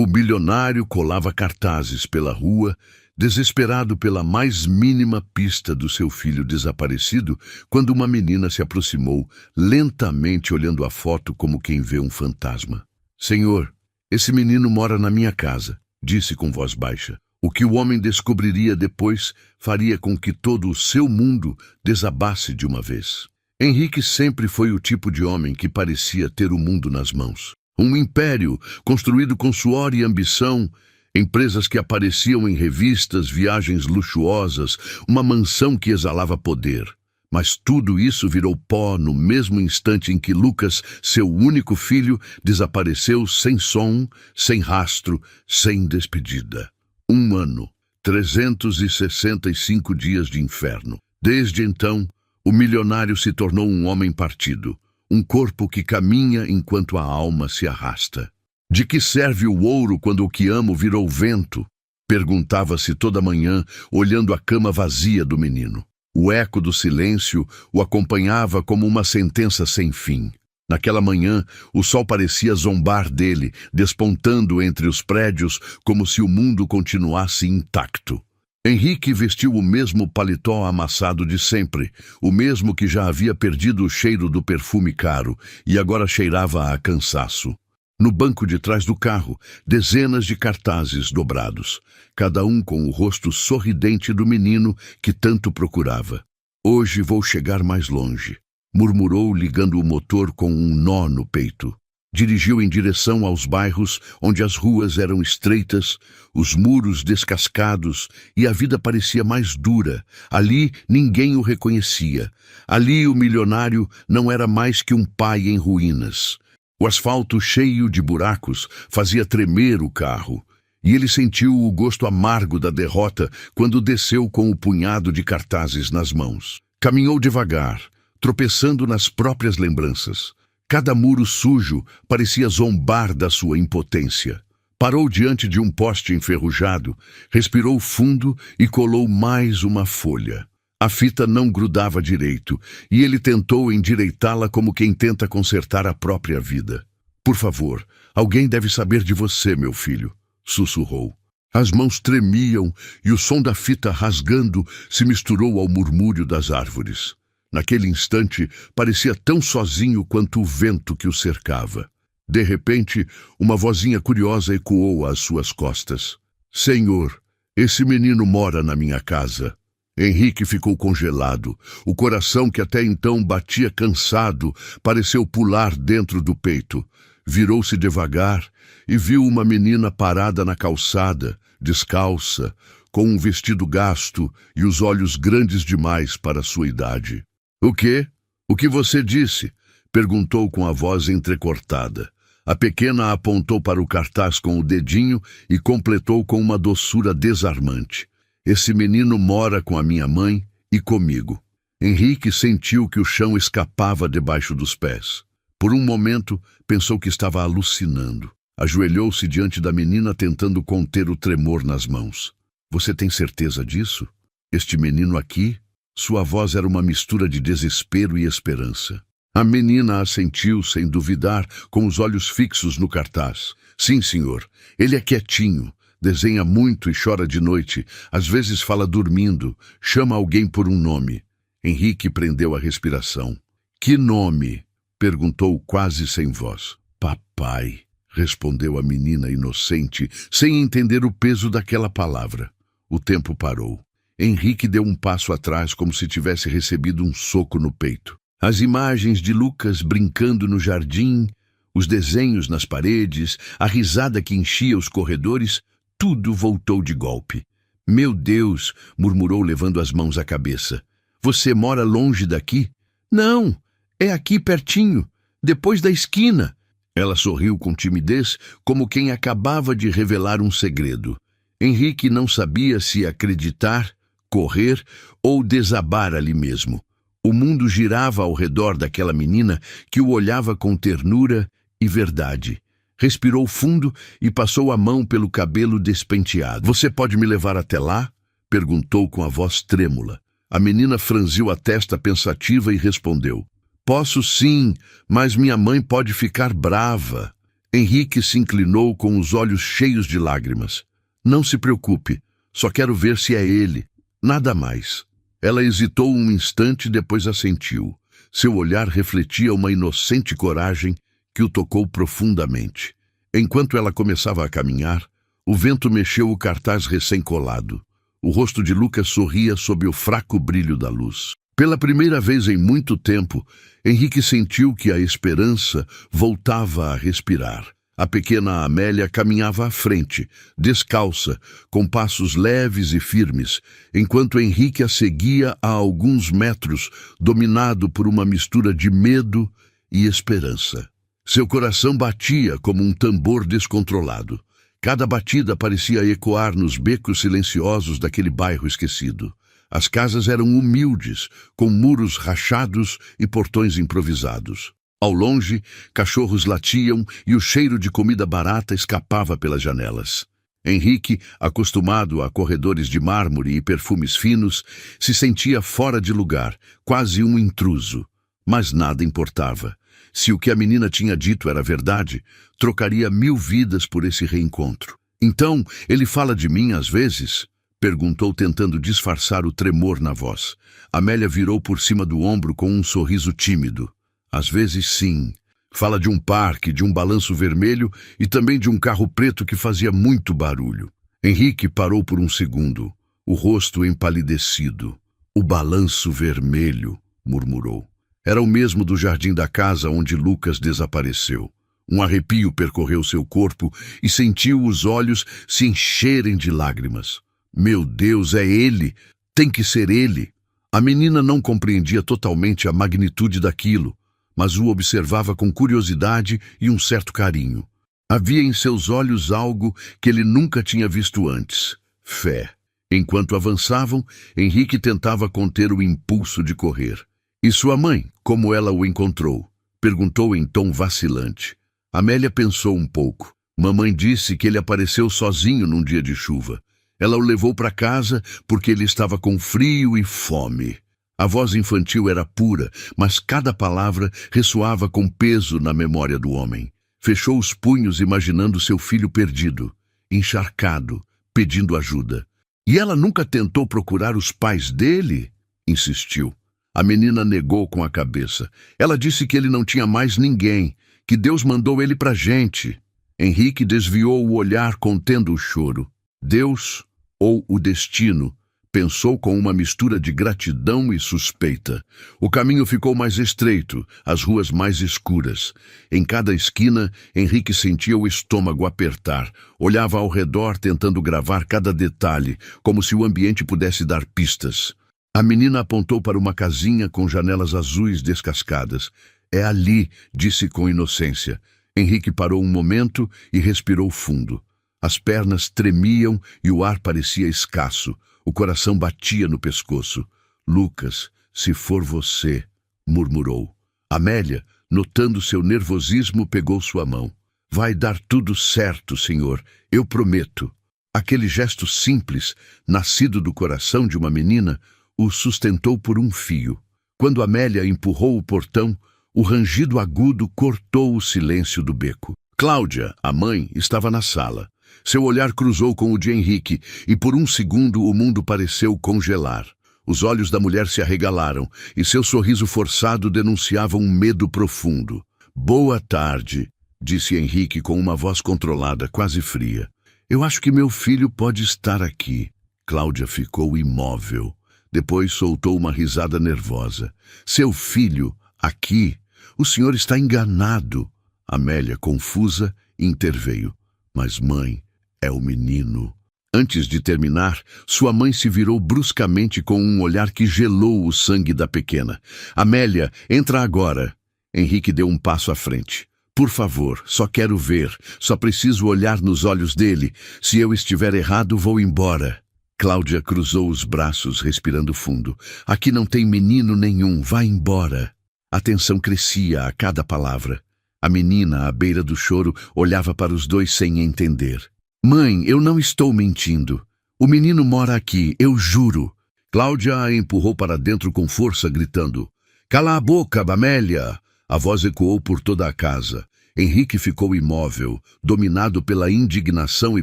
O milionário colava cartazes pela rua, desesperado pela mais mínima pista do seu filho desaparecido, quando uma menina se aproximou, lentamente olhando a foto como quem vê um fantasma. "Senhor, esse menino mora na minha casa", disse com voz baixa. O que o homem descobriria depois faria com que todo o seu mundo desabasse de uma vez. Henrique sempre foi o tipo de homem que parecia ter o mundo nas mãos. Um império construído com suor e ambição, empresas que apareciam em revistas, viagens luxuosas, uma mansão que exalava poder. Mas tudo isso virou pó no mesmo instante em que Lucas, seu único filho, desapareceu sem som, sem rastro, sem despedida. 1 ano, 365 dias de inferno. Desde então, o milionário se tornou um homem partido, um corpo que caminha enquanto a alma se arrasta. De que serve o ouro quando o que amo virou vento? Perguntava-se toda manhã, olhando a cama vazia do menino. O eco do silêncio o acompanhava como uma sentença sem fim. Naquela manhã, o sol parecia zombar dele, despontando entre os prédios como se o mundo continuasse intacto. Henrique vestiu o mesmo paletó amassado de sempre, o mesmo que já havia perdido o cheiro do perfume caro e agora cheirava a cansaço. No banco de trás do carro, dezenas de cartazes dobrados, cada um com o rosto sorridente do menino que tanto procurava. "Hoje vou chegar mais longe", murmurou, ligando o motor com um nó no peito. Dirigiu em direção aos bairros onde as ruas eram estreitas, os muros descascados e a vida parecia mais dura. Ali ninguém o reconhecia. Ali o milionário não era mais que um pai em ruínas. O asfalto cheio de buracos fazia tremer o carro, e ele sentiu o gosto amargo da derrota quando desceu com o punhado de cartazes nas mãos. Caminhou devagar, tropeçando nas próprias lembranças. Cada muro sujo parecia zombar da sua impotência. Parou diante de um poste enferrujado, respirou fundo e colou mais uma folha. A fita não grudava direito, e ele tentou endireitá-la como quem tenta consertar a própria vida. "Por favor, alguém deve saber de você, meu filho", sussurrou. As mãos tremiam e o som da fita rasgando se misturou ao murmúrio das árvores. Naquele instante, parecia tão sozinho quanto o vento que o cercava. De repente, uma vozinha curiosa ecoou às suas costas. "Senhor, esse menino mora na minha casa." Henrique ficou congelado. O coração, que até então batia cansado, pareceu pular dentro do peito. Virou-se devagar e viu uma menina parada na calçada, descalça, com um vestido gasto e os olhos grandes demais para sua idade. "O quê? O que você disse?" perguntou com a voz entrecortada. A pequena apontou para o cartaz com o dedinho e completou com uma doçura desarmante. "Esse menino mora com a minha mãe e comigo." Henrique sentiu que o chão escapava debaixo dos pés. Por um momento, pensou que estava alucinando. Ajoelhou-se diante da menina, tentando conter o tremor nas mãos. "Você tem certeza disso? Este menino aqui?" Sua voz era uma mistura de desespero e esperança. A menina assentiu sem duvidar, com os olhos fixos no cartaz. "Sim, senhor. Ele é quietinho. Desenha muito e chora de noite. Às vezes fala dormindo. Chama alguém por um nome." Henrique prendeu a respiração. "Que nome?" perguntou quase sem voz. "Papai", respondeu a menina inocente, sem entender o peso daquela palavra. O tempo parou. Henrique deu um passo atrás, como se tivesse recebido um soco no peito. As imagens de Lucas brincando no jardim, os desenhos nas paredes, a risada que enchia os corredores, tudo voltou de golpe. "Meu Deus", murmurou levando as mãos à cabeça. "Você mora longe daqui?" "Não, é aqui pertinho, depois da esquina." Ela sorriu com timidez, como quem acabava de revelar um segredo. Henrique não sabia se acreditar, correr ou desabar ali mesmo. O mundo girava ao redor daquela menina que o olhava com ternura e verdade. Respirou fundo e passou a mão pelo cabelo despenteado. "Você pode me levar até lá?" perguntou com a voz trêmula. A menina franziu a testa pensativa e respondeu: "Posso sim, mas minha mãe pode ficar brava." Henrique se inclinou com os olhos cheios de lágrimas. Não se preocupe, só quero ver se é ele. Nada mais. Ela hesitou um instante e depois assentiu. Seu olhar refletia uma inocente coragem que o tocou profundamente. Enquanto ela começava a caminhar, o vento mexeu o cartaz recém-colado. O rosto de Lucas sorria sob o fraco brilho da luz. Pela primeira vez em muito tempo, Henrique sentiu que a esperança voltava a respirar. A pequena Amélia caminhava à frente, descalça, com passos leves e firmes, enquanto Henrique a seguia a alguns metros, dominado por uma mistura de medo e esperança. Seu coração batia como um tambor descontrolado. Cada batida parecia ecoar nos becos silenciosos daquele bairro esquecido. As casas eram humildes, com muros rachados e portões improvisados. Ao longe, cachorros latiam e o cheiro de comida barata escapava pelas janelas. Henrique, acostumado a corredores de mármore e perfumes finos, se sentia fora de lugar, quase um intruso. Mas nada importava. Se o que a menina tinha dito era verdade, trocaria 1000 vidas por esse reencontro. Então, ele fala de mim às vezes? Perguntou, tentando disfarçar o tremor na voz. Amélia virou por cima do ombro com um sorriso tímido. Às vezes, sim. Fala de um parque, de um balanço vermelho e também de um carro preto que fazia muito barulho. Henrique parou por um segundo, o rosto empalidecido. O balanço vermelho, murmurou. Era o mesmo do jardim da casa onde Lucas desapareceu. Um arrepio percorreu seu corpo e sentiu os olhos se encherem de lágrimas. Meu Deus, é ele! Tem que ser ele! A menina não compreendia totalmente a magnitude daquilo, mas o observava com curiosidade e um certo carinho. Havia em seus olhos algo que ele nunca tinha visto antes: fé. Enquanto avançavam, Henrique tentava conter o impulso de correr. E sua mãe, como ela o encontrou? Perguntou em tom vacilante. Amélia pensou um pouco. Mamãe disse que ele apareceu sozinho num dia de chuva. Ela o levou para casa porque ele estava com frio e fome. A voz infantil era pura, mas cada palavra ressoava com peso na memória do homem. Fechou os punhos imaginando seu filho perdido, encharcado, pedindo ajuda. E ela nunca tentou procurar os pais dele? Insistiu. A menina negou com a cabeça. Ela disse que ele não tinha mais ninguém, que Deus mandou ele pra gente. Henrique desviou o olhar contendo o choro. Deus ou o destino? Pensou com uma mistura de gratidão e suspeita. O caminho ficou mais estreito, as ruas mais escuras. Em cada esquina, Henrique sentia o estômago apertar. Olhava ao redor tentando gravar cada detalhe, como se o ambiente pudesse dar pistas. A menina apontou para uma casinha com janelas azuis descascadas. É ali, disse com inocência. Henrique parou um momento e respirou fundo. As pernas tremiam e o ar parecia escasso. O coração batia no pescoço. Lucas, se for você, murmurou. Amélia, notando seu nervosismo, pegou sua mão. Vai dar tudo certo, senhor, eu prometo. Aquele gesto simples, nascido do coração de uma menina, o sustentou por um fio. Quando Amélia empurrou o portão, o rangido agudo cortou o silêncio do beco. Cláudia, a mãe, estava na sala. Seu olhar cruzou com o de Henrique e por um segundo o mundo pareceu congelar. Os olhos da mulher se arregalaram e seu sorriso forçado denunciava um medo profundo. Boa tarde, disse Henrique com uma voz controlada, quase fria. Eu acho que meu filho pode estar aqui. Cláudia ficou imóvel. Depois soltou uma risada nervosa. Seu filho, aqui? O senhor está enganado. Amélia, confusa, interveio. Mas, mãe, é o menino. Antes de terminar, sua mãe se virou bruscamente com um olhar que gelou o sangue da pequena. Amélia, entra agora. Henrique deu um passo à frente. Por favor, só quero ver. Só preciso olhar nos olhos dele. Se eu estiver errado, vou embora. Cláudia cruzou os braços, respirando fundo. Aqui não tem menino nenhum, vá embora. A tensão crescia a cada palavra. A menina, à beira do choro, olhava para os dois sem entender. Mãe, eu não estou mentindo. O menino mora aqui, eu juro. Cláudia a empurrou para dentro com força, gritando. Cala a boca, Amélia! A voz ecoou por toda a casa. Henrique ficou imóvel, dominado pela indignação e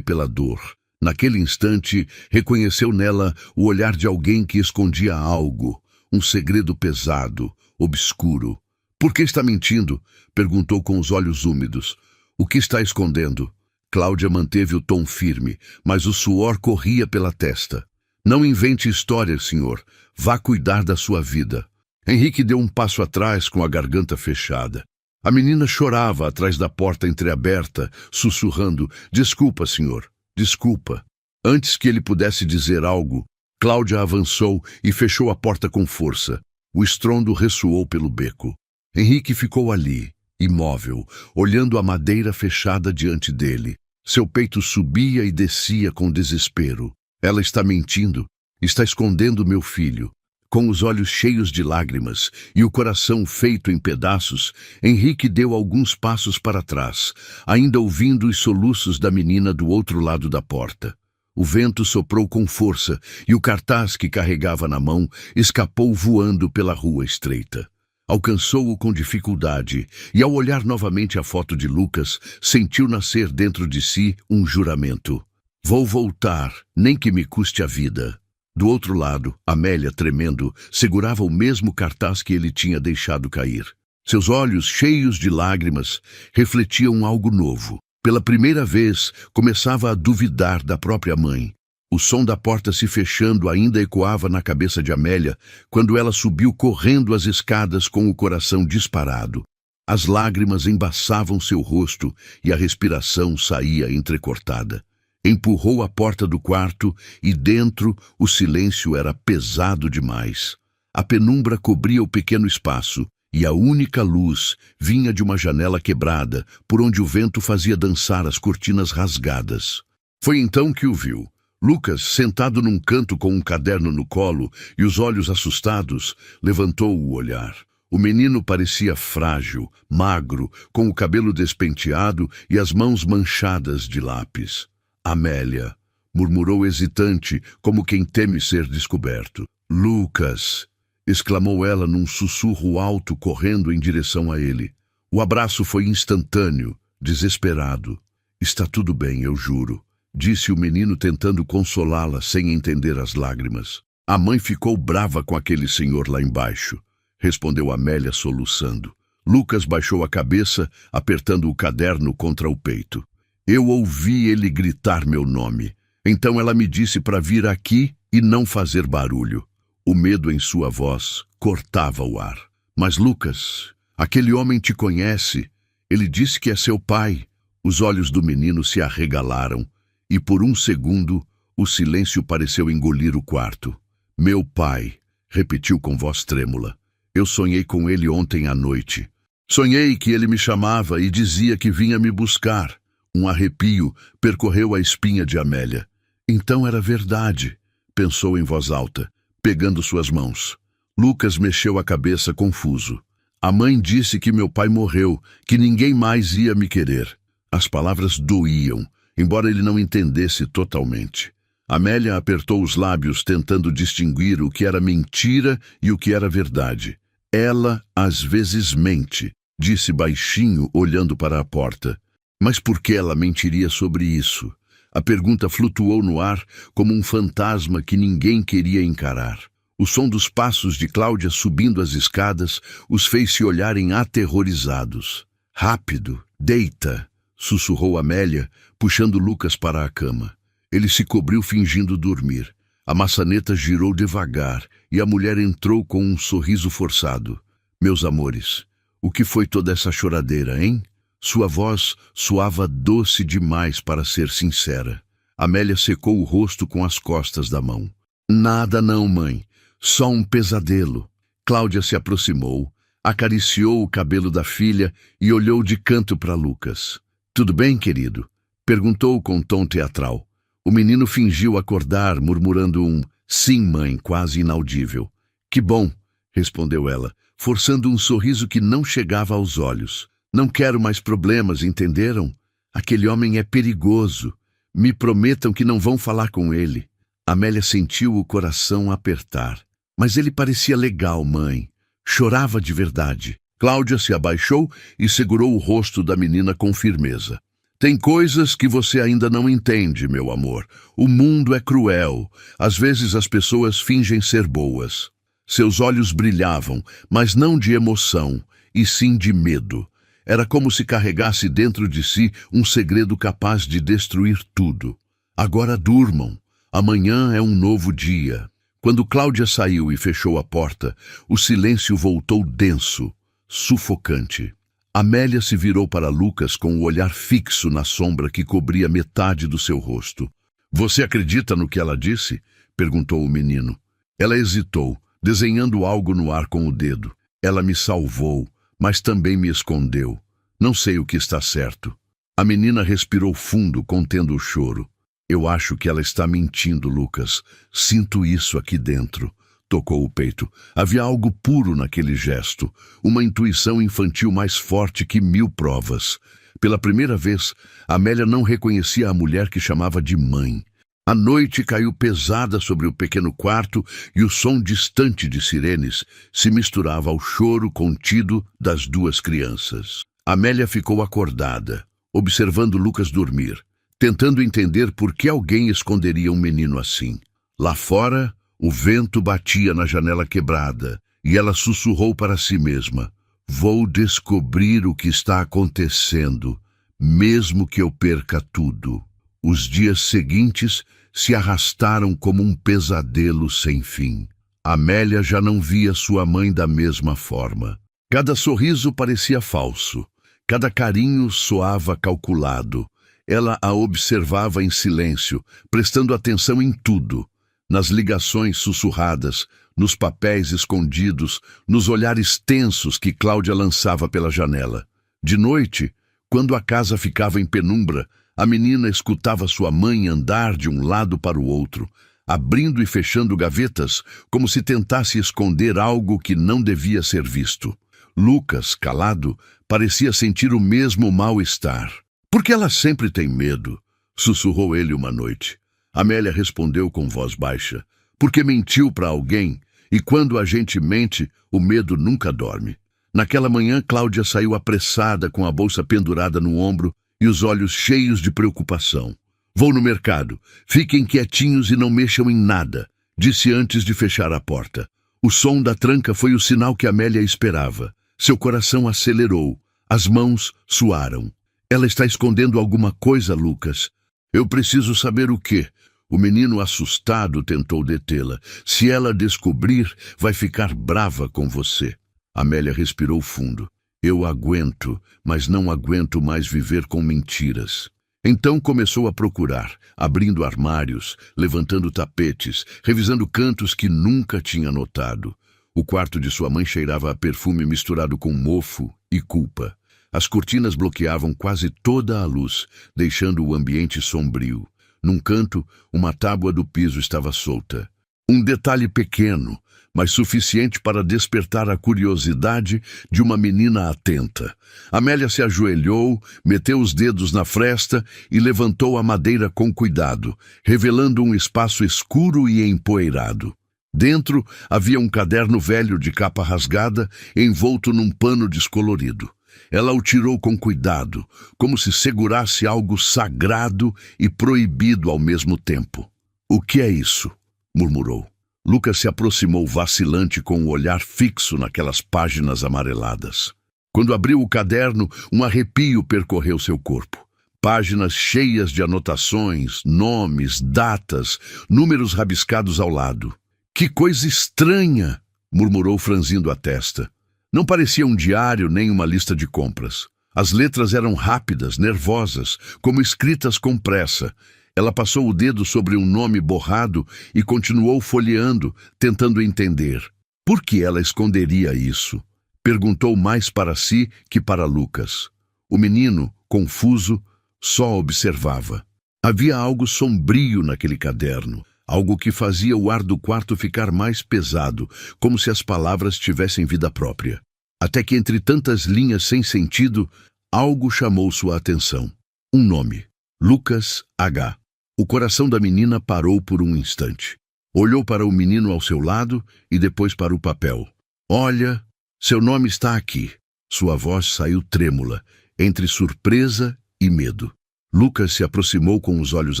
pela dor. Naquele instante, reconheceu nela o olhar de alguém que escondia algo, um segredo pesado, obscuro. "Por que está mentindo?" perguntou com os olhos úmidos. "O que está escondendo?" Cláudia manteve o tom firme, mas o suor corria pela testa. "Não invente histórias, senhor. Vá cuidar da sua vida." Henrique deu um passo atrás com a garganta fechada. A menina chorava atrás da porta entreaberta, sussurrando: "Desculpa, senhor, desculpa." Antes que ele pudesse dizer algo, Cláudia avançou e fechou a porta com força. O estrondo ressoou pelo beco. Henrique ficou ali, imóvel, olhando a madeira fechada diante dele. Seu peito subia e descia com desespero. "Ela está mentindo, está escondendo meu filho." Com os olhos cheios de lágrimas e o coração feito em pedaços, Henrique deu alguns passos para trás, ainda ouvindo os soluços da menina do outro lado da porta. O vento soprou com força e o cartaz que carregava na mão escapou voando pela rua estreita. Alcançou-o com dificuldade e, ao olhar novamente a foto de Lucas, sentiu nascer dentro de si um juramento: "Vou voltar, nem que me custe a vida." Do outro lado, Amélia, tremendo, segurava o mesmo cartaz que ele tinha deixado cair. Seus olhos, cheios de lágrimas, refletiam algo novo. Pela primeira vez, começava a duvidar da própria mãe. O som da porta se fechando ainda ecoava na cabeça de Amélia quando ela subiu correndo as escadas com o coração disparado. As lágrimas embaçavam seu rosto e a respiração saía entrecortada. Empurrou a porta do quarto e dentro o silêncio era pesado demais. A penumbra cobria o pequeno espaço e a única luz vinha de uma janela quebrada por onde o vento fazia dançar as cortinas rasgadas. Foi então que o viu. Lucas, sentado num canto com um caderno no colo e os olhos assustados, levantou o olhar. O menino parecia frágil, magro, com o cabelo despenteado e as mãos manchadas de lápis. "Amélia", murmurou hesitante, como quem teme ser descoberto. "Lucas", exclamou ela num sussurro alto, correndo em direção a ele. O abraço foi instantâneo, desesperado. "Está tudo bem, eu juro", disse o menino tentando consolá-la sem entender as lágrimas. "A mãe ficou brava com aquele senhor lá embaixo", respondeu Amélia soluçando. Lucas baixou a cabeça, apertando o caderno contra o peito. "Eu ouvi ele gritar meu nome. Então ela me disse para vir aqui e não fazer barulho." O medo em sua voz cortava o ar. "Mas Lucas, aquele homem te conhece. Ele disse que é seu pai." Os olhos do menino se arregalaram e por um segundo o silêncio pareceu engolir o quarto. "Meu pai", repetiu com voz trêmula. "Eu sonhei com ele ontem à noite. Sonhei que ele me chamava e dizia que vinha me buscar." Um arrepio percorreu a espinha de Amélia. Então era verdade, pensou em voz alta, pegando suas mãos. Lucas mexeu a cabeça confuso. "A mãe disse que meu pai morreu, que ninguém mais ia me querer." As palavras doíam, embora ele não entendesse totalmente. Amélia apertou os lábios tentando distinguir o que era mentira e o que era verdade. "Ela às vezes mente", disse baixinho, olhando para a porta. Mas por que ela mentiria sobre isso? A pergunta flutuou no ar como um fantasma que ninguém queria encarar. O som dos passos de Cláudia subindo as escadas os fez se olharem aterrorizados. "Rápido, deita", sussurrou Amélia, puxando Lucas para a cama. Ele se cobriu fingindo dormir. A maçaneta girou devagar e a mulher entrou com um sorriso forçado. "Meus amores, o que foi toda essa choradeira, hein?" Sua voz soava doce demais para ser sincera. Amélia secou o rosto com as costas da mão. "Nada não, mãe. Só um pesadelo." Cláudia se aproximou, acariciou o cabelo da filha e olhou de canto para Lucas. "Tudo bem, querido?" perguntou com tom teatral. O menino fingiu acordar, murmurando um "sim, mãe", quase inaudível. "Que bom", respondeu ela, forçando um sorriso que não chegava aos olhos. "Não quero mais problemas, entenderam? Aquele homem é perigoso. Me prometam que não vão falar com ele." Amélia sentiu o coração apertar. "Mas ele parecia legal, mãe. Chorava de verdade." Cláudia se abaixou e segurou o rosto da menina com firmeza. Tem coisas que você ainda não entende, meu amor. O mundo é cruel. Às vezes as pessoas fingem ser boas. Seus olhos brilhavam, mas não de emoção, e sim de medo. Era como se carregasse dentro de si um segredo capaz de destruir tudo. Agora durmam. Amanhã é um novo dia. Quando Cláudia saiu e fechou a porta, o silêncio voltou denso, sufocante. Amélia se virou para Lucas com o olhar fixo na sombra que cobria metade do seu rosto. Você acredita no que ela disse? Perguntou o menino. Ela hesitou, desenhando algo no ar com o dedo. Ela me salvou, mas também me escondeu. Não sei o que está certo. A menina respirou fundo, contendo o choro. Eu acho que ela está mentindo, Lucas. Sinto isso aqui dentro. Tocou o peito. Havia algo puro naquele gesto, uma intuição infantil mais forte que 1000 provas. Pela primeira vez, Amélia não reconhecia a mulher que chamava de mãe. A noite caiu pesada sobre o pequeno quarto e o som distante de sirenes se misturava ao choro contido das duas crianças. Amélia ficou acordada, observando Lucas dormir, tentando entender por que alguém esconderia um menino assim. Lá fora, o vento batia na janela quebrada e ela sussurrou para si mesma: vou descobrir o que está acontecendo, mesmo que eu perca tudo. Os dias seguintes se arrastaram como um pesadelo sem fim. Amélia já não via sua mãe da mesma forma. Cada sorriso parecia falso, cada carinho soava calculado. Ela a observava em silêncio, prestando atenção em tudo, nas ligações sussurradas, nos papéis escondidos, nos olhares tensos que Cláudia lançava pela janela. De noite, quando a casa ficava em penumbra, a menina escutava sua mãe andar de um lado para o outro, abrindo e fechando gavetas, como se tentasse esconder algo que não devia ser visto. Lucas, calado, parecia sentir o mesmo mal-estar. Por que ela sempre tem medo? Sussurrou ele uma noite. Amélia respondeu com voz baixa. Porque mentiu para alguém, e quando a gente mente, o medo nunca dorme. Naquela manhã, Cláudia saiu apressada com a bolsa pendurada no ombro e os olhos cheios de preocupação. Vou no mercado. Fiquem quietinhos e não mexam em nada, disse antes de fechar a porta. O som da tranca foi o sinal que Amélia esperava. Seu coração acelerou. As mãos suaram. Ela está escondendo alguma coisa, Lucas. Eu preciso saber o quê? O menino assustado tentou detê-la. Se ela descobrir, vai ficar brava com você. Amélia respirou fundo. Eu aguento, mas não aguento mais viver com mentiras. Então começou a procurar, abrindo armários, levantando tapetes, revisando cantos que nunca tinha notado. O quarto de sua mãe cheirava a perfume misturado com mofo e culpa. As cortinas bloqueavam quase toda a luz, deixando o ambiente sombrio. Num canto, uma tábua do piso estava solta. Um detalhe pequeno, mas suficiente para despertar a curiosidade de uma menina atenta. Amélia se ajoelhou, meteu os dedos na fresta e levantou a madeira com cuidado, revelando um espaço escuro e empoeirado. Dentro havia um caderno velho de capa rasgada, envolto num pano descolorido. Ela o tirou com cuidado, como se segurasse algo sagrado e proibido ao mesmo tempo. O que é isso? Murmurou. Lucas se aproximou vacilante com o olhar fixo naquelas páginas amareladas. Quando abriu o caderno, um arrepio percorreu seu corpo. Páginas cheias de anotações, nomes, datas, números rabiscados ao lado. Que coisa estranha! Murmurou franzindo a testa. Não parecia um diário nem uma lista de compras. As letras eram rápidas, nervosas, como escritas com pressa. Ela passou o dedo sobre um nome borrado e continuou folheando, tentando entender. Por que ela esconderia isso? Perguntou mais para si que para Lucas. O menino, confuso, só observava. Havia algo sombrio naquele caderno. Algo que fazia o ar do quarto ficar mais pesado, como se as palavras tivessem vida própria. Até que entre tantas linhas sem sentido, algo chamou sua atenção. Um nome. Lucas H. O coração da menina parou por um instante. Olhou para o menino ao seu lado e depois para o papel. Olha, seu nome está aqui. Sua voz saiu trêmula, entre surpresa e medo. Lucas se aproximou com os olhos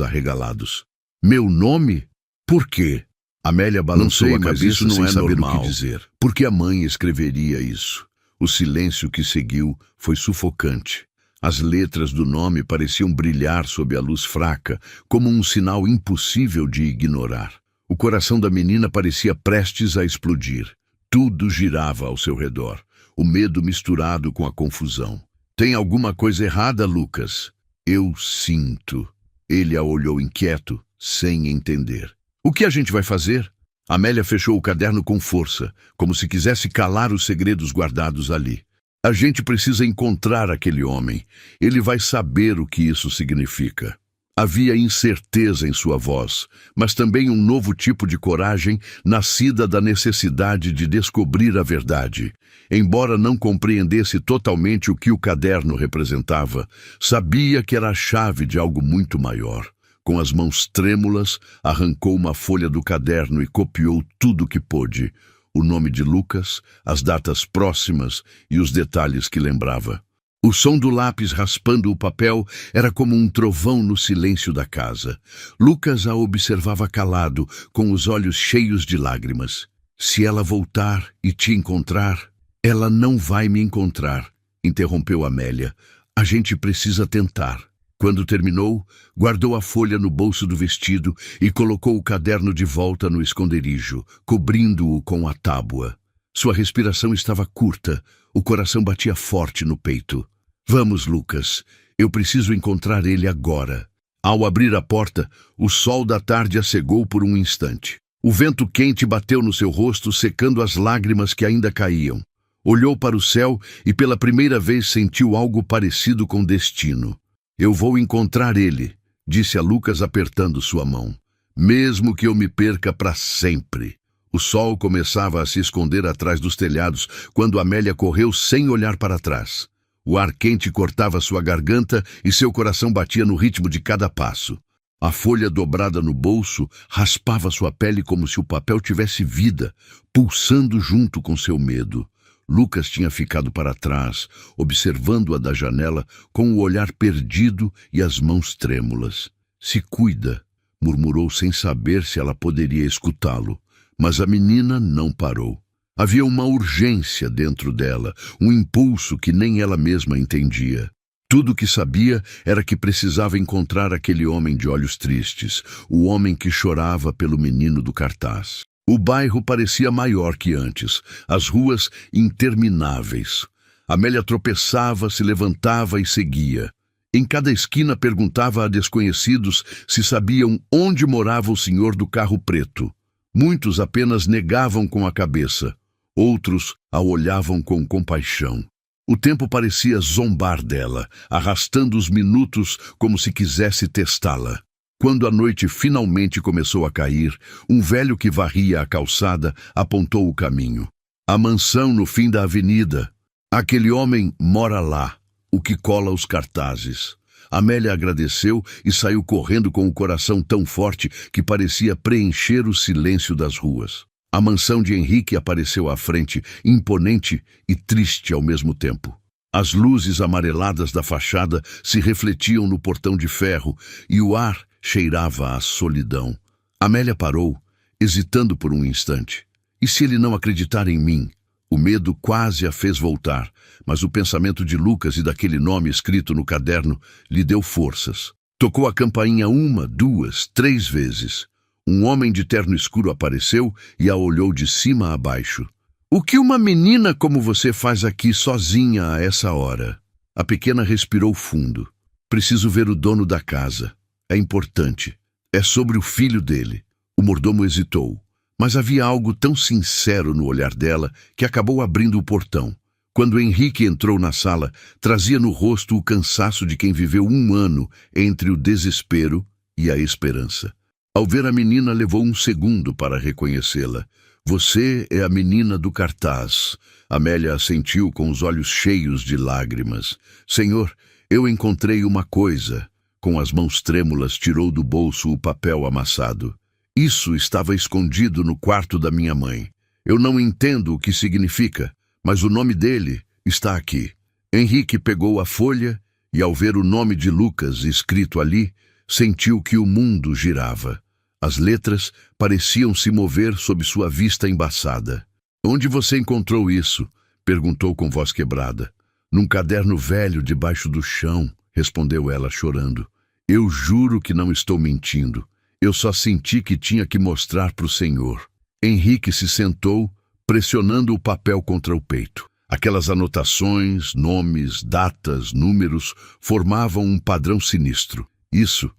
arregalados. Meu nome? Por quê? Amélia balançou a cabeça isso não sem é saber normal. o que dizer. Por que a mãe escreveria isso? O silêncio que seguiu foi sufocante. As letras do nome pareciam brilhar sob a luz fraca, como um sinal impossível de ignorar. O coração da menina parecia prestes a explodir. Tudo girava ao seu redor, o medo misturado com a confusão. Tem alguma coisa errada, Lucas? Eu sinto. Ele a olhou inquieto, sem entender. O que a gente vai fazer? Amélia fechou o caderno com força, como se quisesse calar os segredos guardados ali. A gente precisa encontrar aquele homem. Ele vai saber o que isso significa. Havia incerteza em sua voz, mas também um novo tipo de coragem nascida da necessidade de descobrir a verdade. Embora não compreendesse totalmente o que o caderno representava, sabia que era a chave de algo muito maior. Com as mãos trêmulas, arrancou uma folha do caderno e copiou tudo o que pôde. O nome de Lucas, as datas próximas e os detalhes que lembrava. O som do lápis raspando o papel era como um trovão no silêncio da casa. Lucas a observava calado, com os olhos cheios de lágrimas. Se ela voltar e te encontrar... Ela não vai me encontrar, interrompeu Amélia. A gente precisa tentar. Quando terminou, guardou a folha no bolso do vestido e colocou o caderno de volta no esconderijo, cobrindo-o com a tábua. Sua respiração estava curta, o coração batia forte no peito. Vamos, Lucas, eu preciso encontrar ele agora. Ao abrir a porta, o sol da tarde a cegou por um instante. O vento quente bateu no seu rosto, secando as lágrimas que ainda caíam. Olhou para o céu e pela primeira vez sentiu algo parecido com destino. Eu vou encontrar ele, disse a Lucas apertando sua mão. Mesmo que eu me perca para sempre. O sol começava a se esconder atrás dos telhados quando Amélia correu sem olhar para trás. O ar quente cortava sua garganta e seu coração batia no ritmo de cada passo. A folha dobrada no bolso raspava sua pele como se o papel tivesse vida, pulsando junto com seu medo. Lucas tinha ficado para trás, observando-a da janela com o olhar perdido e as mãos trêmulas. Se cuida, murmurou sem saber se ela poderia escutá-lo. Mas a menina não parou. Havia uma urgência dentro dela, um impulso que nem ela mesma entendia. Tudo o que sabia era que precisava encontrar aquele homem de olhos tristes, o homem que chorava pelo menino do cartaz. O bairro parecia maior que antes, as ruas intermináveis. Amélia tropeçava, se levantava e seguia. Em cada esquina perguntava a desconhecidos se sabiam onde morava o senhor do carro preto. Muitos apenas negavam com a cabeça, outros a olhavam com compaixão. O tempo parecia zombar dela, arrastando os minutos como se quisesse testá-la. Quando a noite finalmente começou a cair, um velho que varria a calçada apontou o caminho. A mansão no fim da avenida. Aquele homem mora lá, o que cola os cartazes. Amélia agradeceu e saiu correndo com o coração tão forte que parecia preencher o silêncio das ruas. A mansão de Henrique apareceu à frente, imponente e triste ao mesmo tempo. As luzes amareladas da fachada se refletiam no portão de ferro e o ar cheirava a solidão. Amélia parou, hesitando por um instante. E se ele não acreditar em mim? O medo quase a fez voltar, mas o pensamento de Lucas e daquele nome escrito no caderno lhe deu forças. Tocou a campainha 1, 2, 3 vezes. Um homem de terno escuro apareceu e a olhou de cima a baixo. O que uma menina como você faz aqui sozinha a essa hora? A pequena respirou fundo. Preciso ver o dono da casa. É importante. É sobre o filho dele. O mordomo hesitou, mas havia algo tão sincero no olhar dela que acabou abrindo o portão. Quando Henrique entrou na sala, trazia no rosto o cansaço de quem viveu 1 ano entre o desespero e a esperança. Ao ver a menina, levou um segundo para reconhecê-la. Você é a menina do cartaz. Amélia assentiu com os olhos cheios de lágrimas. Senhor, eu encontrei uma coisa. Com as mãos trêmulas, tirou do bolso o papel amassado. Isso estava escondido no quarto da minha mãe. Eu não entendo o que significa, mas o nome dele Está aqui. Henrique pegou a folha e, ao ver o nome de Lucas escrito ali, sentiu que o mundo girava. As letras pareciam se mover sob sua vista embaçada. Onde você encontrou isso? Perguntou com voz quebrada. Num caderno velho debaixo do chão, respondeu ela chorando. Eu juro que não estou mentindo. Eu só senti que tinha que mostrar para o Senhor. Henrique se sentou, pressionando o papel contra o peito. Aquelas anotações, nomes, datas, números, formavam um padrão sinistro. Isso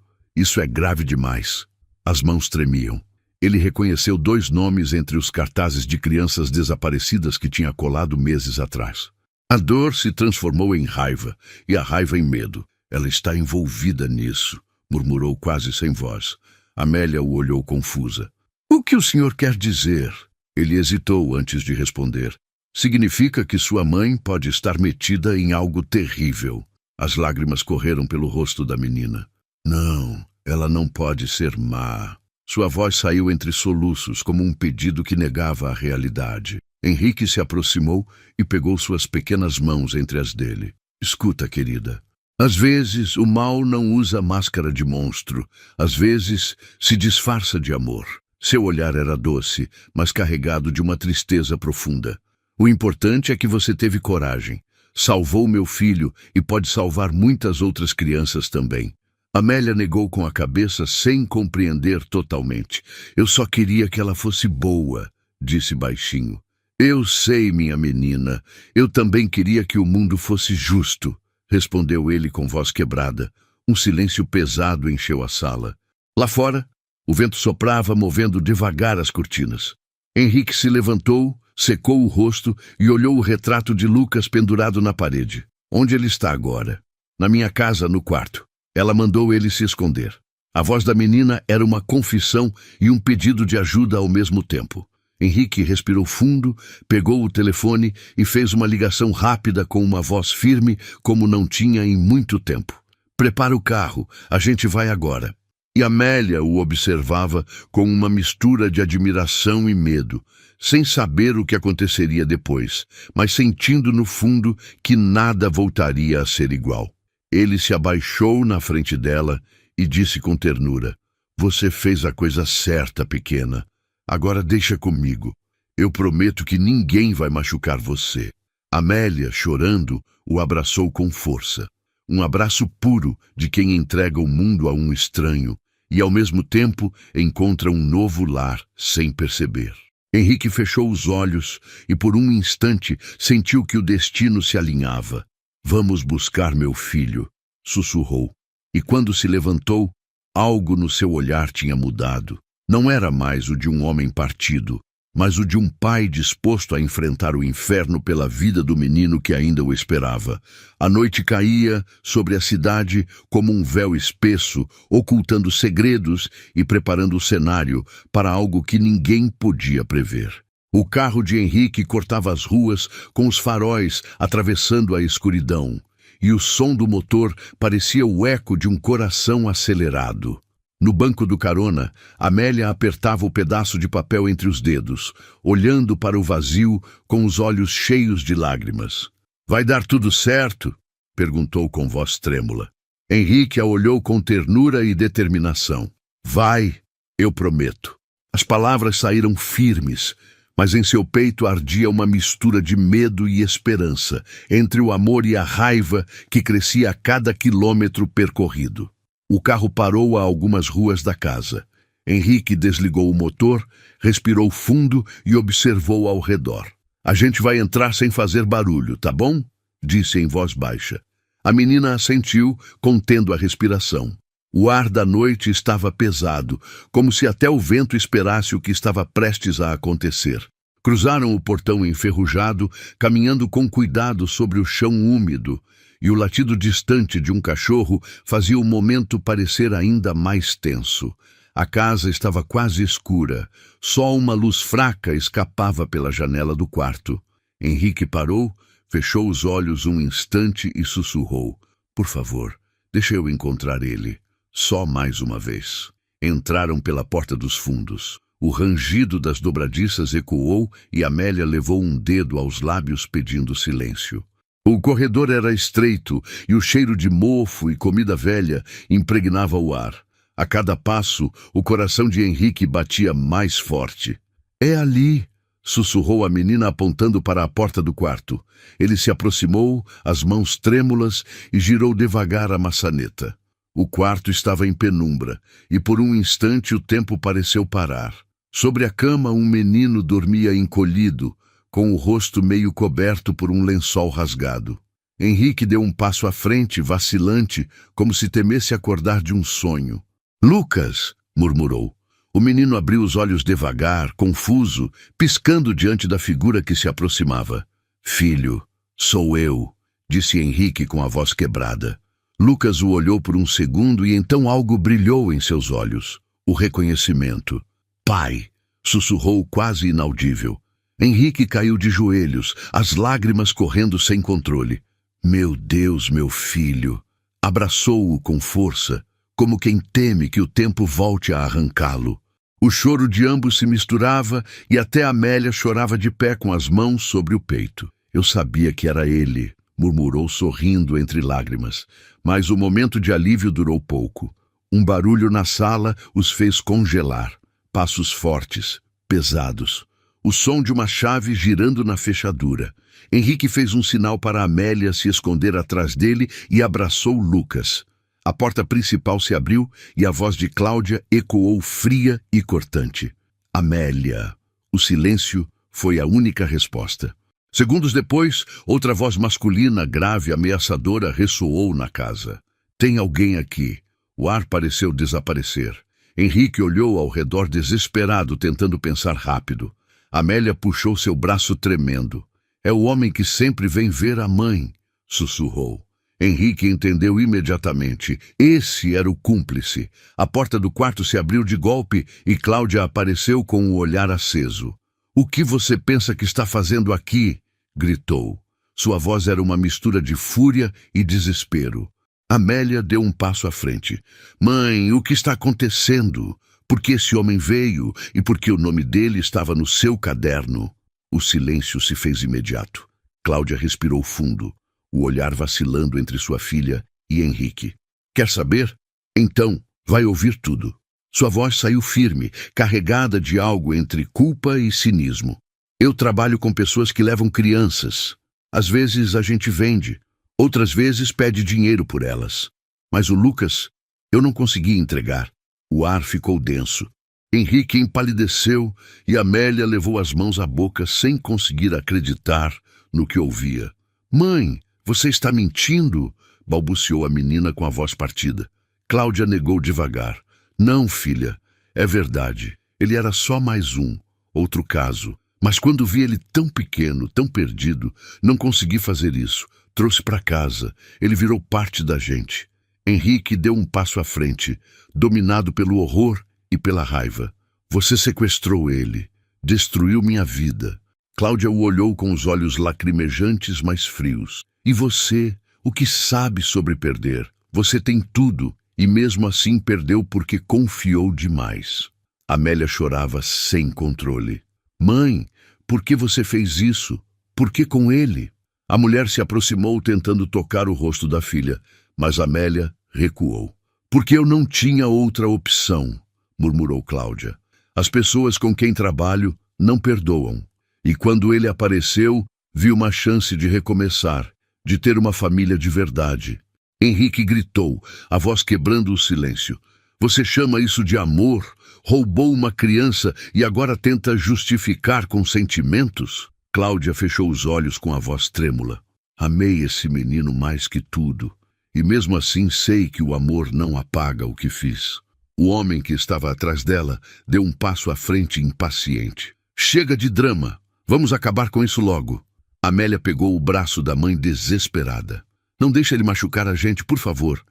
é grave demais. As mãos tremiam. Ele reconheceu 2 nomes entre os cartazes de crianças desaparecidas que tinha colado meses atrás. A dor se transformou em raiva, e a raiva em medo. Ela está envolvida nisso, murmurou quase sem voz. Amélia o olhou confusa. O que o senhor quer dizer? Ele hesitou antes de responder. Significa que sua mãe pode estar metida em algo terrível. As lágrimas correram pelo rosto da menina. Não, ela não pode ser má. Sua voz saiu entre soluços, como um pedido que negava a realidade. Henrique se aproximou e pegou suas pequenas mãos entre as dele. Escuta, querida. Às vezes, o mal não usa máscara de monstro. Às vezes, se disfarça de amor. Seu olhar era doce, mas carregado de uma tristeza profunda. O importante é que você teve coragem. Salvou meu filho e pode salvar muitas outras crianças também. Amélia negou com a cabeça sem compreender totalmente. Eu só queria que ela fosse boa, disse baixinho. Eu sei, minha menina. Eu também queria que o mundo fosse justo, respondeu ele com voz quebrada. Um silêncio pesado encheu a sala. Lá fora, o vento soprava, movendo devagar as cortinas. Henrique se levantou, secou o rosto e olhou o retrato de Lucas pendurado na parede. Onde ele está agora? Na minha casa, no quarto. Ela mandou ele se esconder. A voz da menina era uma confissão e um pedido de ajuda ao mesmo tempo. Henrique respirou fundo, pegou o telefone e fez uma ligação rápida com uma voz firme como não tinha em muito tempo. Prepara o carro, a gente vai agora. E Amélia o observava com uma mistura de admiração e medo, sem saber o que aconteceria depois, mas sentindo no fundo que nada voltaria a ser igual. Ele se abaixou na frente dela e disse com ternura, você fez a coisa certa, pequena. Agora deixa comigo. Eu prometo que ninguém vai machucar você. Amélia, chorando, o abraçou com força. Um abraço puro de quem entrega o mundo a um estranho e, ao mesmo tempo, encontra um novo lar sem perceber. Henrique fechou os olhos e, por um instante, sentiu que o destino se alinhava. Vamos buscar meu filho, sussurrou. E quando se levantou, algo no seu olhar tinha mudado. Não era mais o de um homem partido, mas o de um pai disposto a enfrentar o inferno pela vida do menino que ainda o esperava. A noite caía sobre a cidade como um véu espesso, ocultando segredos e preparando o cenário para algo que ninguém podia prever. O carro de Henrique cortava as ruas com os faróis atravessando a escuridão, e o som do motor parecia o eco de um coração acelerado. No banco do carona, Amélia apertava o pedaço de papel entre os dedos, olhando para o vazio com os olhos cheios de lágrimas. Vai dar tudo certo? Perguntou com voz trêmula. Henrique a olhou com ternura e determinação. Vai, eu prometo. As palavras saíram firmes, mas em seu peito ardia uma mistura de medo e esperança, entre o amor e a raiva que crescia a cada quilômetro percorrido. O carro parou a algumas ruas da casa. Henrique desligou o motor, respirou fundo e observou ao redor. A gente vai entrar sem fazer barulho, tá bom? Disse em voz baixa. A menina assentiu, contendo a respiração. O ar da noite estava pesado, como se até o vento esperasse o que estava prestes a acontecer. Cruzaram o portão enferrujado, caminhando com cuidado sobre o chão úmido, e o latido distante de um cachorro fazia o momento parecer ainda mais tenso. A casa estava quase escura. Só uma luz fraca escapava pela janela do quarto. Henrique parou, fechou os olhos um instante e sussurrou. Por favor, deixa eu encontrar ele. Só mais uma vez. Entraram pela porta dos fundos. O rangido das dobradiças ecoou e Amélia levou um dedo aos lábios pedindo silêncio. O corredor era estreito e o cheiro de mofo e comida velha impregnava o ar. A cada passo, o coração de Henrique batia mais forte. "É ali", sussurrou a menina apontando para a porta do quarto. Ele se aproximou, as mãos trêmulas, e girou devagar a maçaneta. O quarto estava em penumbra, e por um instante o tempo pareceu parar. Sobre a cama um menino dormia encolhido, com o rosto meio coberto por um lençol rasgado. Henrique deu um passo à frente, vacilante, como se temesse acordar de um sonho. "Lucas!", murmurou. O menino abriu os olhos devagar, confuso, piscando diante da figura que se aproximava. "Filho, sou eu", disse Henrique com a voz quebrada. Lucas o olhou por um segundo e então algo brilhou em seus olhos. O reconhecimento. "Pai", sussurrou quase inaudível. Henrique caiu de joelhos, as lágrimas correndo sem controle. "Meu Deus, meu filho!" Abraçou-o com força, como quem teme que o tempo volte a arrancá-lo. O choro de ambos se misturava e até Amélia chorava de pé com as mãos sobre o peito. "Eu sabia que era ele", murmurou sorrindo entre lágrimas. Mas o momento de alívio durou pouco. Um barulho na sala os fez congelar. Passos fortes, pesados. O som de uma chave girando na fechadura. Henrique fez um sinal para Amélia se esconder atrás dele e abraçou Lucas. A porta principal se abriu e a voz de Cláudia ecoou fria e cortante. "Amélia." O silêncio foi a única resposta. Segundos depois, outra voz masculina, grave e ameaçadora, ressoou na casa. "Tem alguém aqui." O ar pareceu desaparecer. Henrique olhou ao redor desesperado, tentando pensar rápido. Amélia puxou seu braço tremendo. "É o homem que sempre vem ver a mãe", sussurrou. Henrique entendeu imediatamente. Esse era o cúmplice. A porta do quarto se abriu de golpe e Cláudia apareceu com o olhar aceso. "O que você pensa que está fazendo aqui?", gritou. Sua voz era uma mistura de fúria e desespero. Amélia deu um passo à frente. "Mãe, o que está acontecendo? Por que esse homem veio e por que o nome dele estava no seu caderno?" O silêncio se fez imediato. Cláudia respirou fundo, o olhar vacilando entre sua filha e Henrique. "Quer saber? Então, vai ouvir tudo." Sua voz saiu firme, carregada de algo entre culpa e cinismo. "Eu trabalho com pessoas que levam crianças. Às vezes a gente vende, outras vezes pede dinheiro por elas. Mas o Lucas, eu não consegui entregar." O ar ficou denso. Henrique empalideceu e Amélia levou as mãos à boca sem conseguir acreditar no que ouvia. "Mãe, você está mentindo?", balbuciou a menina com a voz partida. Cláudia negou devagar. "Não, filha, é verdade. Ele era só mais um, outro caso. Mas quando vi ele tão pequeno, tão perdido, não consegui fazer isso. Trouxe para casa. Ele virou parte da gente." Henrique deu um passo à frente, dominado pelo horror e pela raiva. "Você sequestrou ele. Destruiu minha vida." Cláudia o olhou com os olhos lacrimejantes, mas frios. "E você, o que sabe sobre perder? Você tem tudo, e mesmo assim perdeu porque confiou demais." Amélia chorava sem controle. "Mãe, por que você fez isso? Por que com ele?" A mulher se aproximou tentando tocar o rosto da filha, mas Amélia recuou. "Porque eu não tinha outra opção", murmurou Cláudia. "As pessoas com quem trabalho não perdoam. E quando ele apareceu, vi uma chance de recomeçar, de ter uma família de verdade." Henrique gritou, a voz quebrando o silêncio. "Você chama isso de amor? Roubou uma criança e agora tenta justificar com sentimentos?" Cláudia fechou os olhos com a voz trêmula. "Amei esse menino mais que tudo. E mesmo assim sei que o amor não apaga o que fiz." O homem que estava atrás dela deu um passo à frente impaciente. "Chega de drama. Vamos acabar com isso logo." Amélia pegou o braço da mãe desesperada. "Não deixe ele machucar a gente, por favor."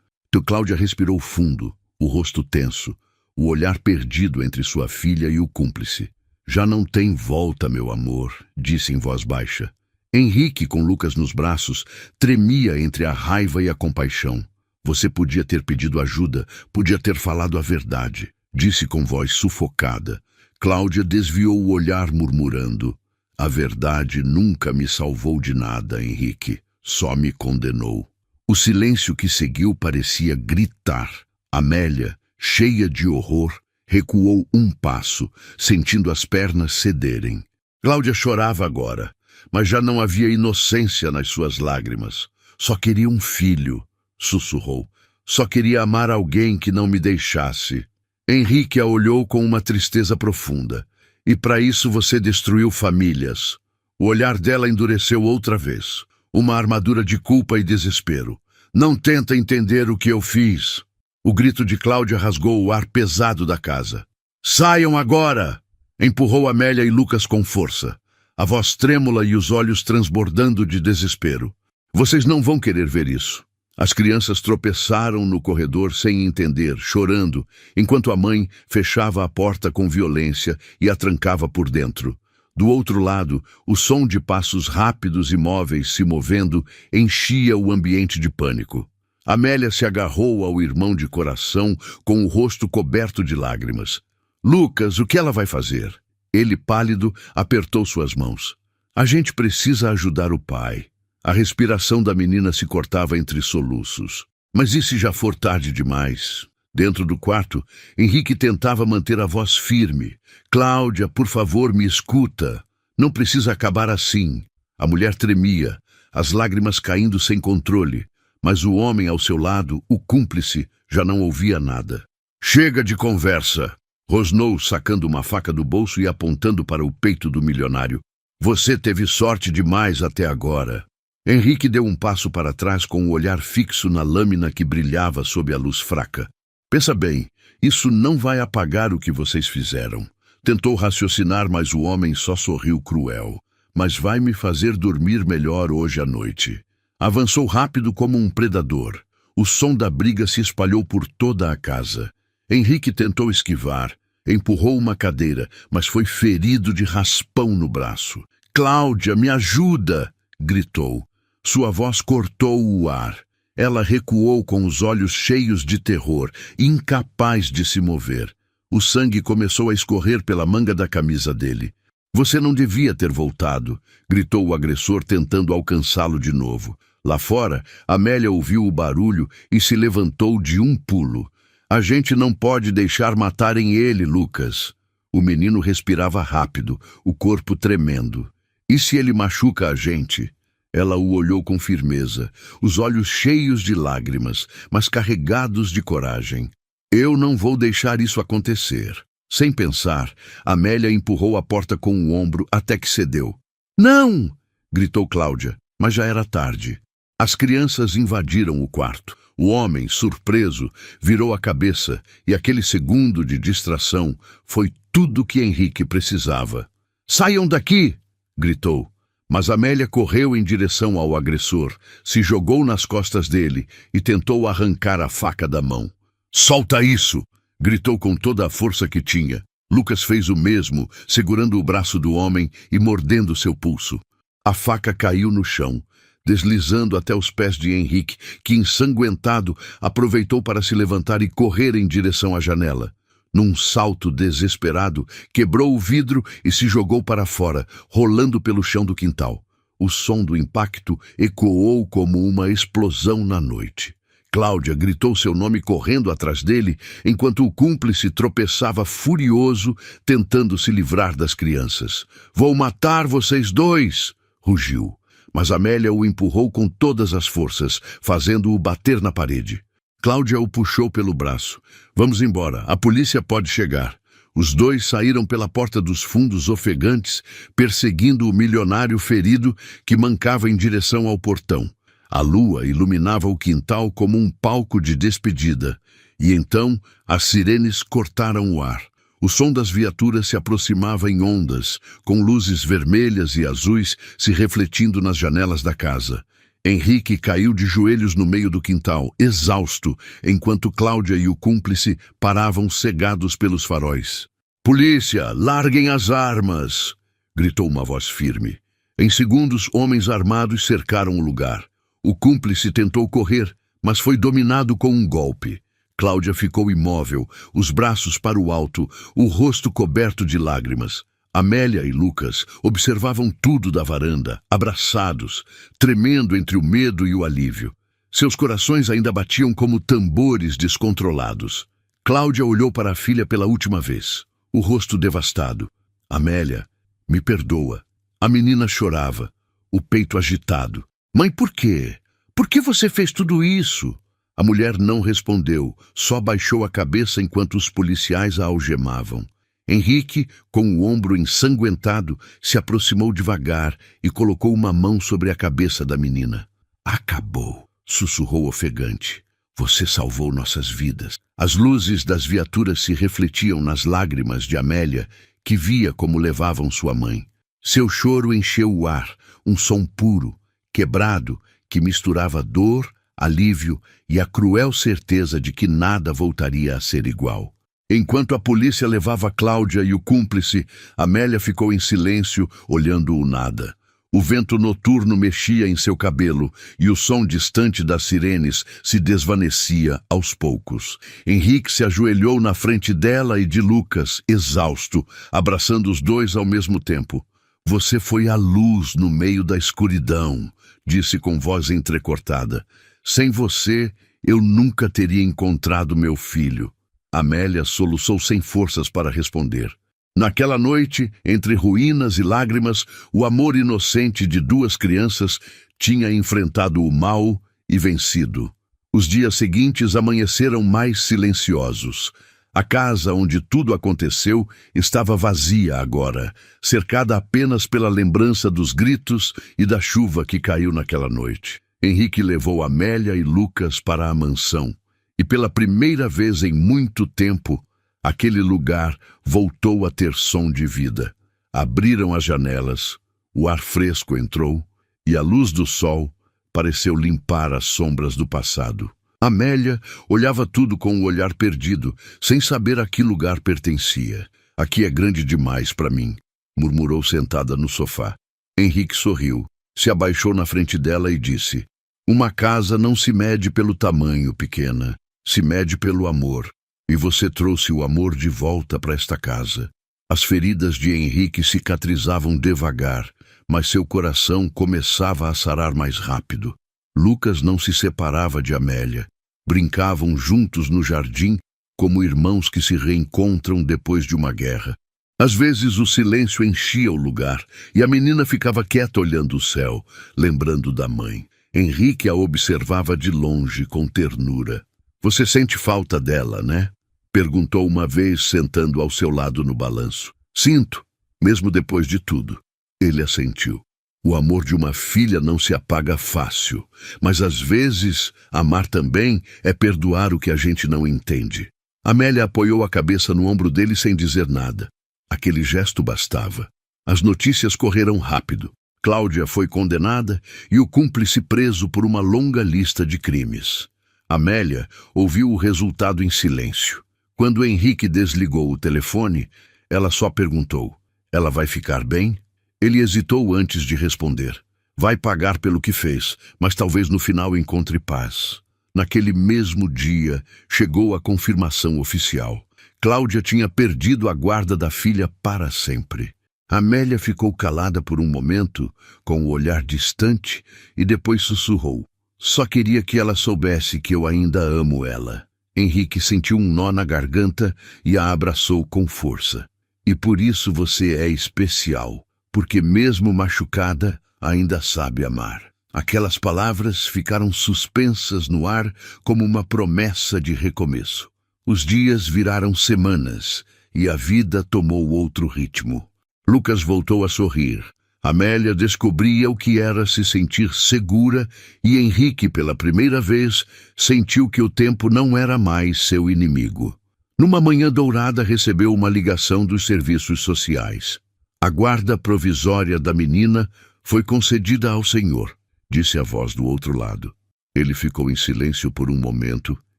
Cláudia respirou fundo, o rosto tenso, o olhar perdido entre sua filha e o cúmplice. "Já não tem volta, meu amor", disse em voz baixa. Henrique, com Lucas nos braços, tremia entre a raiva e a compaixão. "Você podia ter pedido ajuda, podia ter falado a verdade", disse com voz sufocada. Cláudia desviou o olhar murmurando. "A verdade nunca me salvou de nada, Henrique. só me condenou. O silêncio que seguiu parecia gritar. Amélia, cheia de horror, recuou um passo, sentindo as pernas cederem. Cláudia chorava agora, mas já não havia inocência nas suas lágrimas. Só queria um filho, sussurrou. Só queria amar alguém que não me deixasse. Henrique a olhou com uma tristeza profunda. E para isso você destruiu famílias. O olhar dela endureceu outra vez. Uma armadura de culpa e desespero. Não tenta entender o que eu fiz. O grito de Cláudia rasgou o ar pesado da casa. Saiam agora! Empurrou Amélia e Lucas com força. A voz trêmula e os olhos transbordando de desespero. Vocês não vão querer ver isso. As crianças tropeçaram no corredor sem entender, chorando, enquanto a mãe fechava a porta com violência e a trancava por dentro. Do outro lado, o som de passos rápidos e móveis se movendo enchia o ambiente de pânico. Amélia se agarrou ao irmão de coração com o rosto coberto de lágrimas. Lucas, o que ela vai fazer? Ele, pálido, apertou suas mãos. A gente precisa ajudar o pai. A respiração da menina se cortava entre soluços. Mas e se já for tarde demais? Dentro do quarto, Henrique tentava manter a voz firme. Cláudia, por favor, me escuta. Não precisa acabar assim. A mulher tremia, as lágrimas caindo sem controle. Mas o homem ao seu lado, o cúmplice, já não ouvia nada. Chega de conversa, rosnou, sacando uma faca do bolso e apontando para o peito do milionário. Você teve sorte demais até agora. Henrique deu um passo para trás com o olhar fixo na lâmina que brilhava sob a luz fraca. Pensa bem, isso não vai apagar o que vocês fizeram. Tentou raciocinar, mas o homem só sorriu cruel. Mas vai me fazer dormir melhor hoje à noite. Avançou rápido como um predador. O som da briga se espalhou por toda a casa. Henrique tentou esquivar, empurrou uma cadeira, mas foi ferido de raspão no braço. Cláudia, me ajuda! Gritou. Sua voz cortou o ar. Ela recuou com os olhos cheios de terror, incapaz de se mover. O sangue começou a escorrer pela manga da camisa dele. Você não devia ter voltado, gritou o agressor tentando alcançá-lo de novo. Lá fora, Amélia ouviu o barulho e se levantou de um pulo. A gente não pode deixar matarem ele, Lucas. O menino respirava rápido, o corpo tremendo. E se ele machuca a gente? Ela o olhou com firmeza, os olhos cheios de lágrimas, mas carregados de coragem. Eu não vou deixar isso acontecer. Sem pensar, Amélia empurrou a porta com o ombro até que cedeu. Não! Gritou Cláudia, mas já era tarde. As crianças invadiram o quarto. O homem, surpreso, virou a cabeça e aquele segundo de distração foi tudo que Henrique precisava. Saiam daqui! Gritou. Mas Amélia correu em direção ao agressor, se jogou nas costas dele e tentou arrancar a faca da mão. Solta isso! Gritou com toda a força que tinha. Lucas fez o mesmo, segurando o braço do homem e mordendo seu pulso. A faca caiu no chão, deslizando até os pés de Henrique, que, ensanguentado, aproveitou para se levantar e correr em direção à janela. Num salto desesperado, quebrou o vidro e se jogou para fora, rolando pelo chão do quintal. O som do impacto ecoou como uma explosão na noite. Cláudia gritou seu nome correndo atrás dele, enquanto o cúmplice tropeçava furioso, tentando se livrar das crianças. Vou matar vocês dois! Rugiu. Mas Amélia o empurrou com todas as forças, fazendo-o bater na parede. Cláudia o puxou pelo braço. Vamos embora, a polícia pode chegar. Os dois saíram pela porta dos fundos ofegantes, perseguindo o milionário ferido que mancava em direção ao portão. A lua iluminava o quintal como um palco de despedida. E então as sirenes cortaram o ar. O som das viaturas se aproximava em ondas, com luzes vermelhas e azuis se refletindo nas janelas da casa. Henrique caiu de joelhos no meio do quintal, exausto, enquanto Cláudia e o cúmplice paravam cegados pelos faróis. Polícia, larguem as armas! Gritou uma voz firme. Em segundos, homens armados cercaram o lugar. O cúmplice tentou correr, mas foi dominado com um golpe. Cláudia ficou imóvel, os braços para o alto, o rosto coberto de lágrimas. Amélia e Lucas observavam tudo da varanda, abraçados, tremendo entre o medo e o alívio. Seus corações ainda batiam como tambores descontrolados. Cláudia olhou para a filha pela última vez, o rosto devastado. Amélia, me perdoa. A menina chorava, o peito agitado. Mãe, por quê? Por que você fez tudo isso? A mulher não respondeu, só baixou a cabeça enquanto os policiais a algemavam. Henrique, com o ombro ensanguentado, se aproximou devagar e colocou uma mão sobre a cabeça da menina. Acabou, sussurrou ofegante. Você salvou nossas vidas. As luzes das viaturas se refletiam nas lágrimas de Amélia, que via como levavam sua mãe. Seu choro encheu o ar, um som puro, quebrado, que misturava dor, alívio e a cruel certeza de que nada voltaria a ser igual. Enquanto a polícia levava Cláudia e o cúmplice, Amélia ficou em silêncio, olhando o nada. O vento noturno mexia em seu cabelo e o som distante das sirenes se desvanecia aos poucos. Henrique se ajoelhou na frente dela e de Lucas, exausto, abraçando os dois ao mesmo tempo. Você foi a luz no meio da escuridão, disse com voz entrecortada. Sem você, eu nunca teria encontrado meu filho. Amélia soluçou sem forças para responder. Naquela noite, entre ruínas e lágrimas, o amor inocente de duas crianças tinha enfrentado o mal e vencido. Os dias seguintes amanheceram mais silenciosos. A casa onde tudo aconteceu estava vazia agora, cercada apenas pela lembrança dos gritos e da chuva que caiu naquela noite. Henrique levou Amélia e Lucas para a mansão. E pela primeira vez em muito tempo, aquele lugar voltou a ter som de vida. Abriram as janelas, o ar fresco entrou e a luz do sol pareceu limpar as sombras do passado. Amélia olhava tudo com o olhar perdido, sem saber a que lugar pertencia. Aqui é grande demais para mim, murmurou sentada no sofá. Henrique sorriu, se abaixou na frente dela e disse: Uma casa não se mede pelo tamanho, pequena. Se mede pelo amor, e você trouxe o amor de volta para esta casa. As feridas de Henrique cicatrizavam devagar, mas seu coração começava a sarar mais rápido. Lucas não se separava de Amélia. Brincavam juntos no jardim, como irmãos que se reencontram depois de uma guerra. Às vezes o silêncio enchia o lugar, e a menina ficava quieta olhando o céu, lembrando da mãe. Henrique a observava de longe, com ternura. Você sente falta dela, né? Perguntou uma vez, sentando ao seu lado no balanço. Sinto, mesmo depois de tudo. Ele assentiu. O amor de uma filha não se apaga fácil, mas às vezes amar também é perdoar o que a gente não entende. Amélia apoiou a cabeça no ombro dele sem dizer nada. Aquele gesto bastava. As notícias correram rápido. Cláudia foi condenada e o cúmplice preso por uma longa lista de crimes. Amélia ouviu o resultado em silêncio. Quando Henrique desligou o telefone, ela só perguntou: Ela vai ficar bem? Ele hesitou antes de responder. Vai pagar pelo que fez, mas talvez no final encontre paz. Naquele mesmo dia, chegou a confirmação oficial. Cláudia tinha perdido a guarda da filha para sempre. Amélia ficou calada por um momento, com o olhar distante, e depois sussurrou: Só queria que ela soubesse que eu ainda amo ela. Henrique sentiu um nó na garganta e a abraçou com força. E por isso você é especial, porque mesmo machucada, ainda sabe amar. Aquelas palavras ficaram suspensas no ar como uma promessa de recomeço. Os dias viraram semanas e a vida tomou outro ritmo. Lucas voltou a sorrir. Amélia descobria o que era se sentir segura e Henrique, pela primeira vez, sentiu que o tempo não era mais seu inimigo. Numa manhã dourada, recebeu uma ligação dos serviços sociais. A guarda provisória da menina foi concedida ao senhor, disse a voz do outro lado. Ele ficou em silêncio por um momento,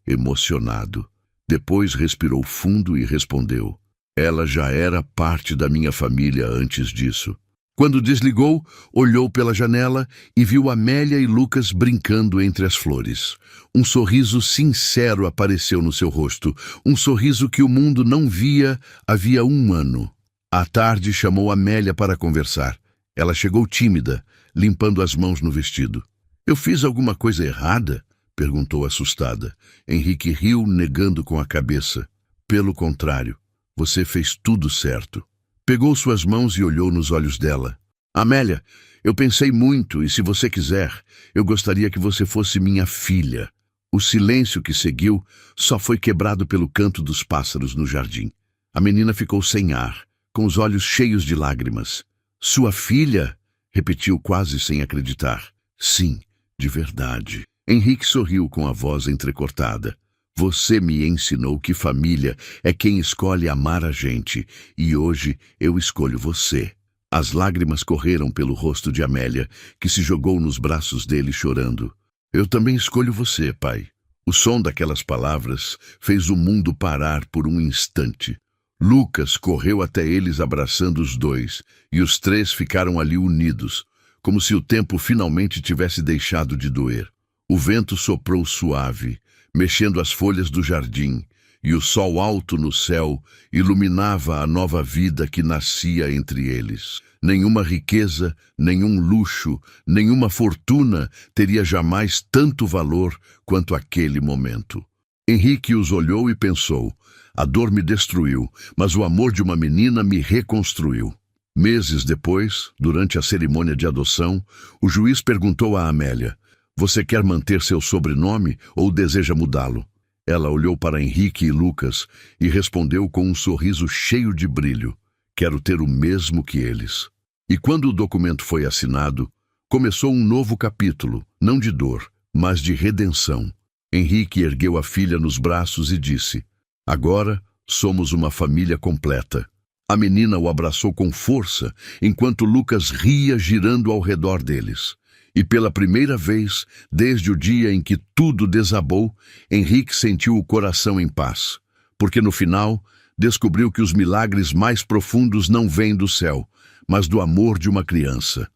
emocionado. Depois respirou fundo e respondeu: Ela já era parte da minha família antes disso. Quando desligou, olhou pela janela e viu Amélia e Lucas brincando entre as flores. Um sorriso sincero apareceu no seu rosto, um sorriso que o mundo não via havia 1 ano. À tarde, chamou Amélia para conversar. Ela chegou tímida, limpando as mãos no vestido. Eu fiz alguma coisa errada? Perguntou assustada. Henrique riu, negando com a cabeça. Pelo contrário, você fez tudo certo. Pegou suas mãos e olhou nos olhos dela. Amélia, eu pensei muito e, se você quiser, eu gostaria que você fosse minha filha. O silêncio que seguiu só foi quebrado pelo canto dos pássaros no jardim. A menina ficou sem ar, com os olhos cheios de lágrimas. Sua filha? Repetiu quase sem acreditar. Sim, de verdade. Henrique sorriu com a voz entrecortada. Você me ensinou que família é quem escolhe amar a gente, e hoje eu escolho você. As lágrimas correram pelo rosto de Amélia, que se jogou nos braços dele chorando. Eu também escolho você, pai. O som daquelas palavras fez o mundo parar por um instante. Lucas correu até eles abraçando os dois, e os três ficaram ali unidos, como se o tempo finalmente tivesse deixado de doer. O vento soprou suave, mexendo as folhas do jardim, e o sol alto no céu iluminava a nova vida que nascia entre eles. Nenhuma riqueza, nenhum luxo, nenhuma fortuna teria jamais tanto valor quanto aquele momento. Henrique os olhou e pensou: a dor me destruiu, mas o amor de uma menina me reconstruiu. Meses depois, durante a cerimônia de adoção, o juiz perguntou a Amélia: você quer manter seu sobrenome ou deseja mudá-lo? Ela olhou para Henrique e Lucas e respondeu com um sorriso cheio de brilho: quero ter o mesmo que eles. E quando o documento foi assinado, começou um novo capítulo, não de dor, mas de redenção. Henrique ergueu a filha nos braços e disse: agora somos uma família completa. A menina o abraçou com força, enquanto Lucas ria girando ao redor deles. E pela primeira vez, desde o dia em que tudo desabou, Henrique sentiu o coração em paz, porque no final descobriu que os milagres mais profundos não vêm do céu, mas do amor de uma criança.